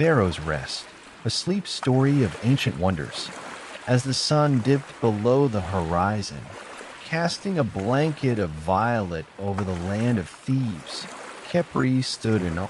Pharaoh's Rest, a sleep story of ancient wonders. As the sun dipped below the horizon, casting a blanket of violet over the land of Thebes, Khepri stood in awe.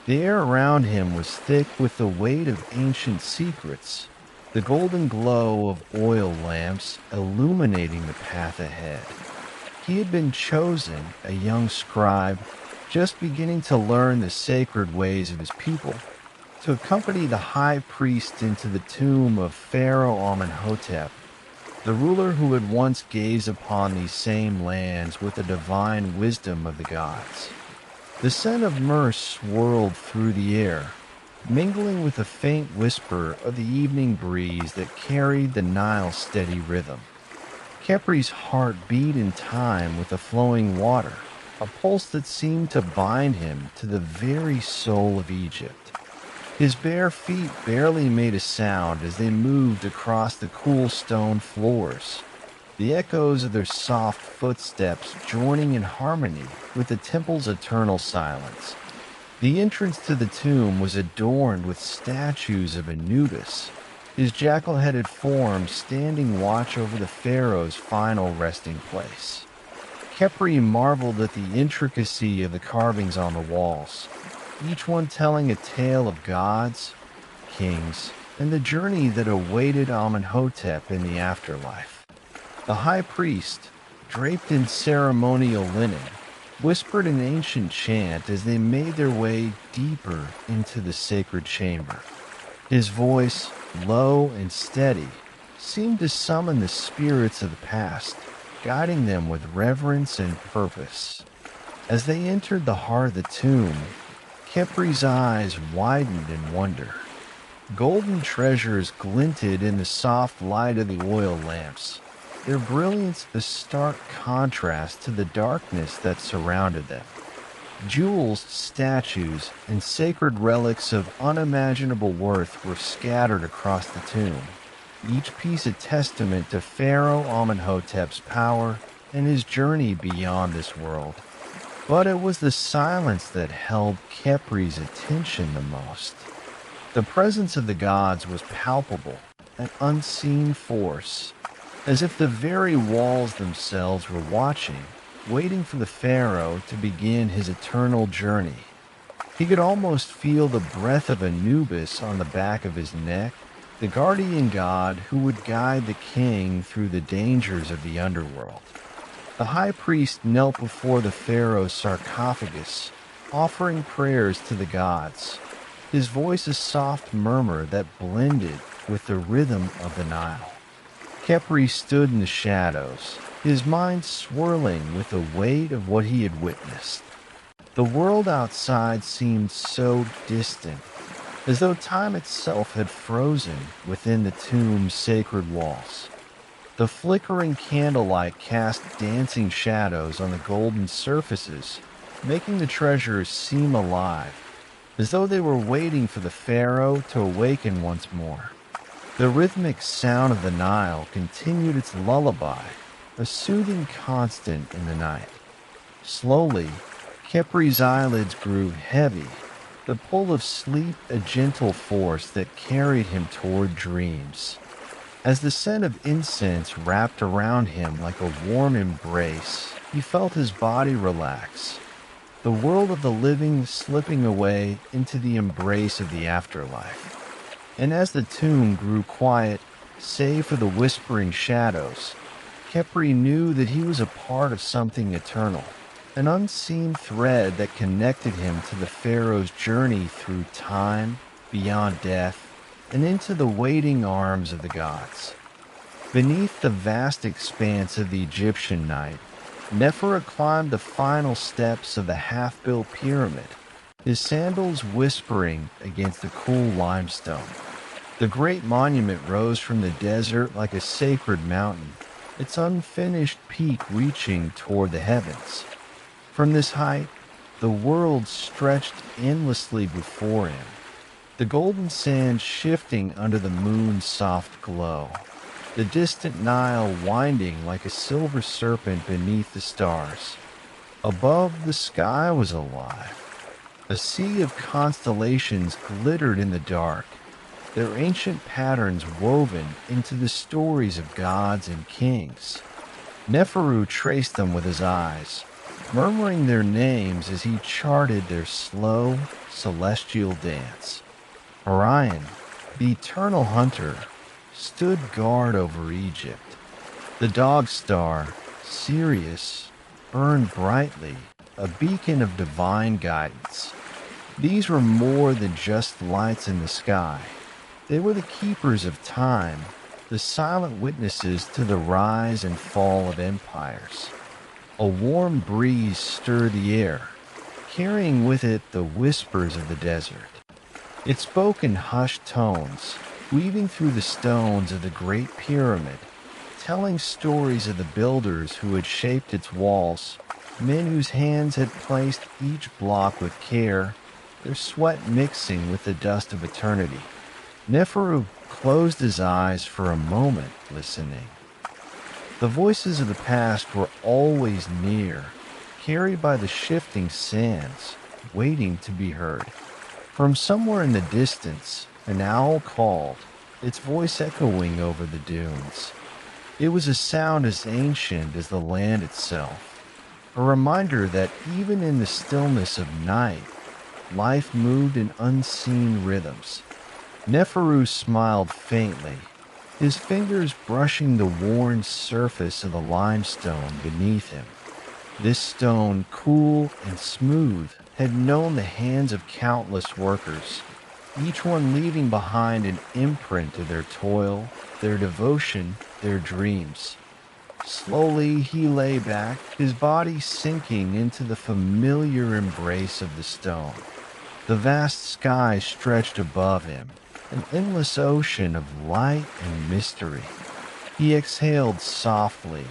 The air around him was thick with the weight of ancient secrets, the golden glow of oil lamps illuminating the path ahead. He had been chosen, a young scribe, just beginning to learn the sacred ways of his people, to accompany the high priest into the tomb of Pharaoh Amenhotep, the ruler who had once gazed upon these same lands with the divine wisdom of the gods. The scent of myrrh swirled through the air, mingling with the faint whisper of the evening breeze that carried the Nile's steady rhythm. Khepri's heart beat in time with the flowing water, a pulse that seemed to bind him to the very soul of Egypt. His bare feet barely made a sound as they moved across the cool stone floors, the echoes of their soft footsteps joining in harmony with the temple's eternal silence. The entrance to the tomb was adorned with statues of Anubis, his jackal-headed form standing watch over the pharaoh's final resting place. Khepri marveled at the intricacy of the carvings on the walls, each one telling a tale of gods, kings, and the journey that awaited Amenhotep in the afterlife. The high priest, draped in ceremonial linen, whispered an ancient chant as they made their way deeper into the sacred chamber. His voice, low and steady, seemed to summon the spirits of the past, guiding them with reverence and purpose. As they entered the heart of the tomb, Khepri's eyes widened in wonder. Golden treasures glinted in the soft light of the oil lamps, their brilliance a stark contrast to the darkness that surrounded them. Jewels, statues, and sacred relics of unimaginable worth were scattered across the tomb, each piece a testament to Pharaoh Amenhotep's power and his journey beyond this world. But it was the silence that held Khepri's attention the most. The presence of the gods was palpable, an unseen force, as if the very walls themselves were watching, waiting for the pharaoh to begin his eternal journey. He could almost feel the breath of Anubis on the back of his neck, the guardian god who would guide the king through the dangers of the underworld. The high priest knelt before the pharaoh's sarcophagus, offering prayers to the gods, his voice a soft murmur that blended with the rhythm of the Nile. Khepri stood in the shadows, his mind swirling with the weight of what he had witnessed. The world outside seemed so distant, as though time itself had frozen within the tomb's sacred walls. The flickering candlelight cast dancing shadows on the golden surfaces, making the treasures seem alive, as though they were waiting for the pharaoh to awaken once more. The rhythmic sound of the Nile continued its lullaby, a soothing constant in the night. Slowly, Khepri's eyelids grew heavy, the pull of sleep a gentle force that carried him toward dreams. As the scent of incense wrapped around him like a warm embrace, he felt his body relax, the world of the living slipping away into the embrace of the afterlife. And as the tomb grew quiet, save for the whispering shadows, Khepri knew that he was a part of something eternal, an unseen thread that connected him to the pharaoh's journey through time, beyond death, and into the waiting arms of the gods. Beneath the vast expanse of the Egyptian night, Nephra climbed the final steps of the half-built pyramid, his sandals whispering against the cool limestone. The great monument rose from the desert like a sacred mountain, its unfinished peak reaching toward the heavens. From this height, the world stretched endlessly before him, the golden sand shifting under the moon's soft glow, the distant Nile winding like a silver serpent beneath the stars. Above, the sky was alive, A sea of constellations glittered in the dark, their ancient patterns woven into the stories of gods and kings. Neferu traced them with his eyes, murmuring their names as he charted their slow, celestial dance. Orion, the eternal hunter, stood guard over Egypt. The dog star, Sirius, burned brightly, a beacon of divine guidance. These were more than just lights in the sky. They were the keepers of time, the silent witnesses to the rise and fall of empires. A warm breeze stirred the air, carrying with it the whispers of the desert. It spoke in hushed tones, weaving through the stones of the Great Pyramid, telling stories of the builders who had shaped its walls, men whose hands had placed each block with care, their sweat mixing with the dust of eternity. Neferu closed his eyes for a moment, listening. The voices of the past were always near, carried by the shifting sands, waiting to be heard. From somewhere in the distance, an owl called, its voice echoing over the dunes. It was a sound as ancient as the land itself, a reminder that even in the stillness of night, life moved in unseen rhythms. Neferu smiled faintly, his fingers brushing the worn surface of the limestone beneath him. This stone, cool and smooth, had known the hands of countless workers, each one leaving behind an imprint of their toil, their devotion, their dreams. Slowly he lay back, his body sinking into the familiar embrace of the stone. The vast sky stretched above him, an endless ocean of light and mystery. He exhaled softly,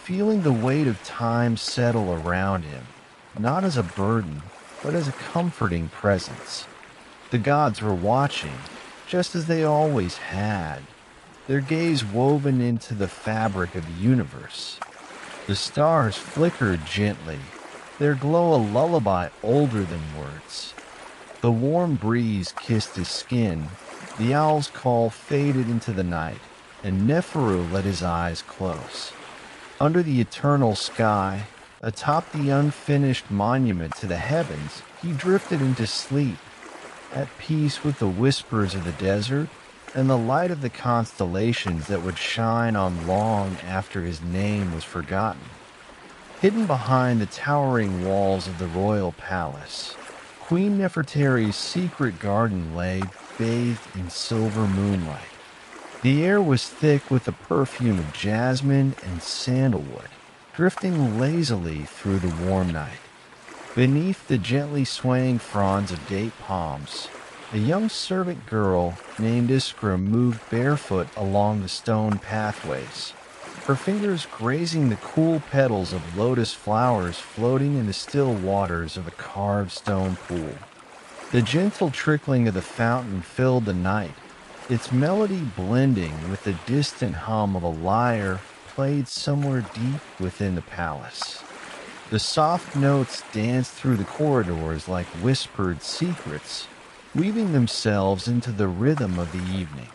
feeling the weight of time settle around him, not as a burden, but as a comforting presence. The gods were watching, just as they always had, their gaze woven into the fabric of the universe. The stars flickered gently, their glow a lullaby older than words. The warm breeze kissed his skin, the owl's call faded into the night, and Neferu let his eyes close. Under the eternal sky, atop the unfinished monument to the heavens, he drifted into sleep, at peace with the whispers of the desert and the light of the constellations that would shine on long after his name was forgotten. Hidden behind the towering walls of the royal palace, Queen Nefertari's secret garden lay bathed in silver moonlight. The air was thick with the perfume of jasmine and sandalwood, drifting lazily through the warm night. Beneath the gently swaying fronds of date palms, a young servant girl named Iskra moved barefoot along the stone pathways, her fingers grazing the cool petals of lotus flowers floating in the still waters of a carved stone pool. The gentle trickling of the fountain filled the night, its melody blending with the distant hum of a lyre played somewhere deep within the palace. The soft notes danced through the corridors like whispered secrets, weaving themselves into the rhythm of the evening.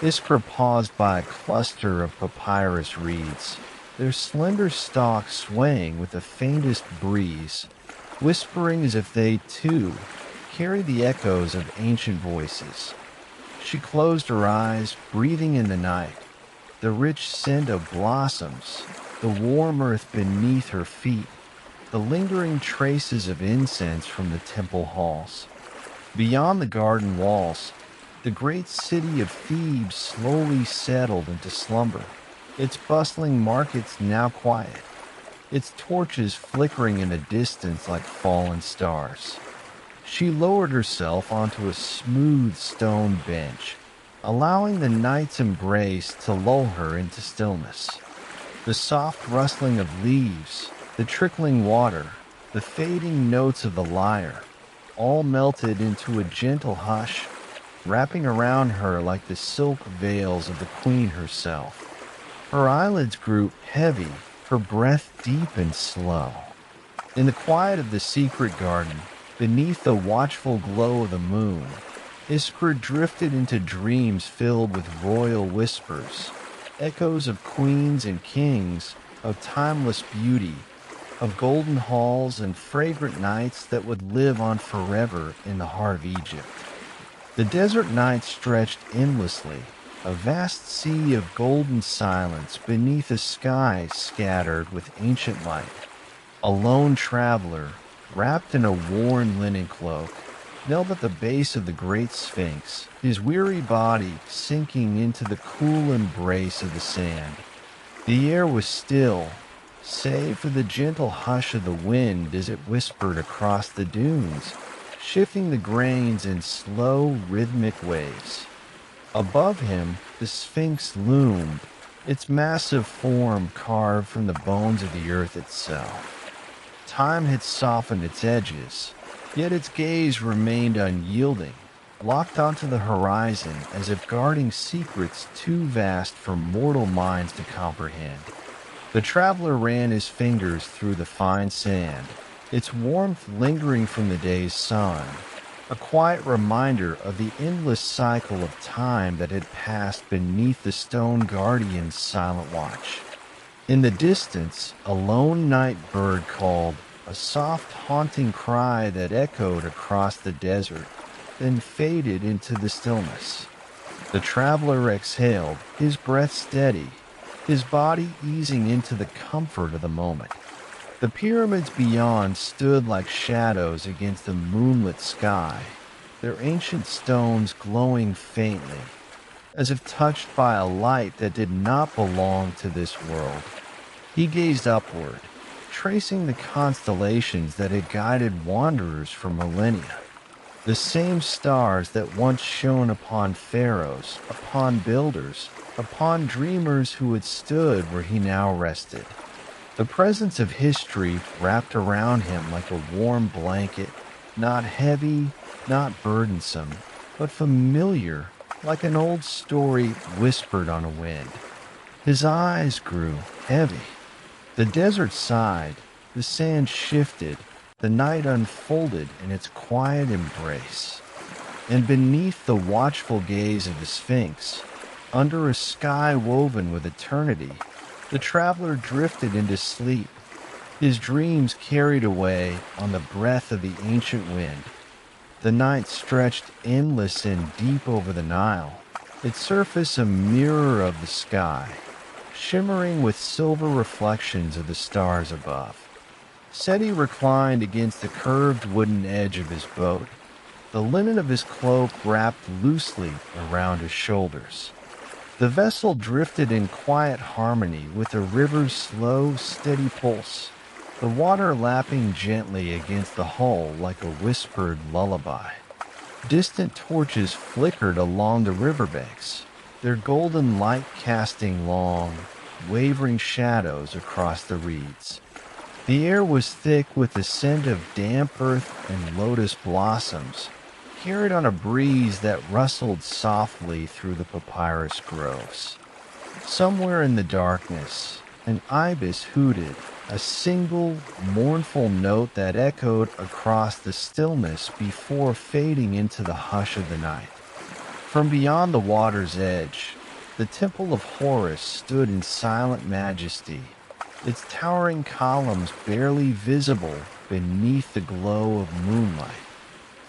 Iskra paused by a cluster of papyrus reeds, their slender stalks swaying with the faintest breeze, whispering as if they, too, carried the echoes of ancient voices. She closed her eyes, breathing in the night, the rich scent of blossoms, the warm earth beneath her feet, the lingering traces of incense from the temple halls. Beyond the garden walls, the great city of Thebes slowly settled into slumber, its bustling markets now quiet, its torches flickering in the distance like fallen stars. She lowered herself onto a smooth stone bench, allowing the night's embrace to lull her into stillness. The soft rustling of leaves, the trickling water, the fading notes of the lyre, all melted into a gentle hush, wrapping around her like the silk veils of the queen herself. Her eyelids grew heavy, her breath deep and slow. In the quiet of the secret garden, Beneath the watchful glow of the moon, Iskra drifted into dreams filled with royal whispers, echoes of queens and kings, of timeless beauty, of golden halls and fragrant nights that would live on forever in the heart of Egypt. The desert night stretched endlessly, a vast sea of golden silence beneath a sky scattered with ancient light. A lone traveler, wrapped in a worn linen cloak, knelt at the base of the great Sphinx, his weary body sinking into the cool embrace of the sand. The air was still, save for the gentle hush of the wind as it whispered across the dunes, shifting the grains in slow, rhythmic waves. Above him, the Sphinx loomed, its massive form carved from the bones of the earth itself. Time had softened its edges, yet its gaze remained unyielding, locked onto the horizon as if guarding secrets too vast for mortal minds to comprehend. The traveler ran his fingers through the fine sand, its warmth lingering from the day's sun, a quiet reminder of the endless cycle of time that had passed beneath the stone guardian's silent watch. In the distance, a lone night bird called, a soft, haunting cry that echoed across the desert, then faded into the stillness. The traveler exhaled, his breath steady, his body easing into the comfort of the moment. The pyramids beyond stood like shadows against the moonlit sky, their ancient stones glowing faintly, as if touched by a light that did not belong to this world. He gazed upward, tracing the constellations that had guided wanderers for millennia. The same stars that once shone upon pharaohs, upon builders, upon dreamers who had stood where he now rested. The presence of history wrapped around him like a warm blanket, not heavy, not burdensome, but familiar, like an old story whispered on a wind. His eyes grew heavy. The desert sighed, the sand shifted, the night unfolded in its quiet embrace. And beneath the watchful gaze of the Sphinx, under a sky woven with eternity, the traveler drifted into sleep, his dreams carried away on the breath of the ancient wind. The night stretched endless and deep over the Nile, its surface a mirror of the sky, shimmering with silver reflections of the stars above. Seti reclined against the curved wooden edge of his boat, the linen of his cloak wrapped loosely around his shoulders. The vessel drifted in quiet harmony with the river's slow, steady pulse, the water lapping gently against the hull like a whispered lullaby. Distant torches flickered along the riverbanks, their golden light casting long, wavering shadows across the reeds. The air was thick with the scent of damp earth and lotus blossoms, carried on a breeze that rustled softly through the papyrus groves. Somewhere in the darkness, an ibis hooted, a single, mournful note that echoed across the stillness before fading into the hush of the night. From beyond the water's edge, the temple of Horus stood in silent majesty, its towering columns barely visible beneath the glow of moonlight.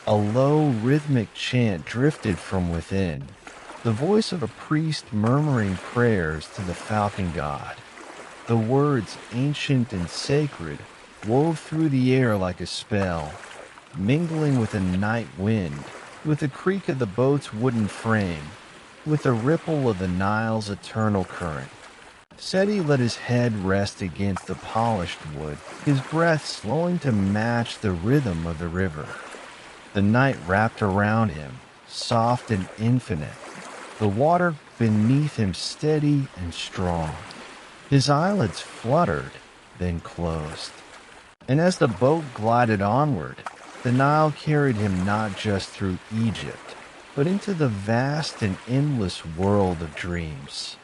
A low, rhythmic chant drifted from within, the voice of a priest murmuring prayers to the falcon god. The words, ancient and sacred, wove through the air like a spell, mingling with a night wind, with the creak of the boat's wooden frame, with the ripple of the Nile's eternal current. Seti let his head rest against the polished wood, his breath slowing to match the rhythm of the river. The night wrapped around him, soft and infinite, the water beneath him steady and strong. His eyelids fluttered, then closed. And as the boat glided onward, the Nile carried him not just through Egypt, but into the vast and endless world of dreams.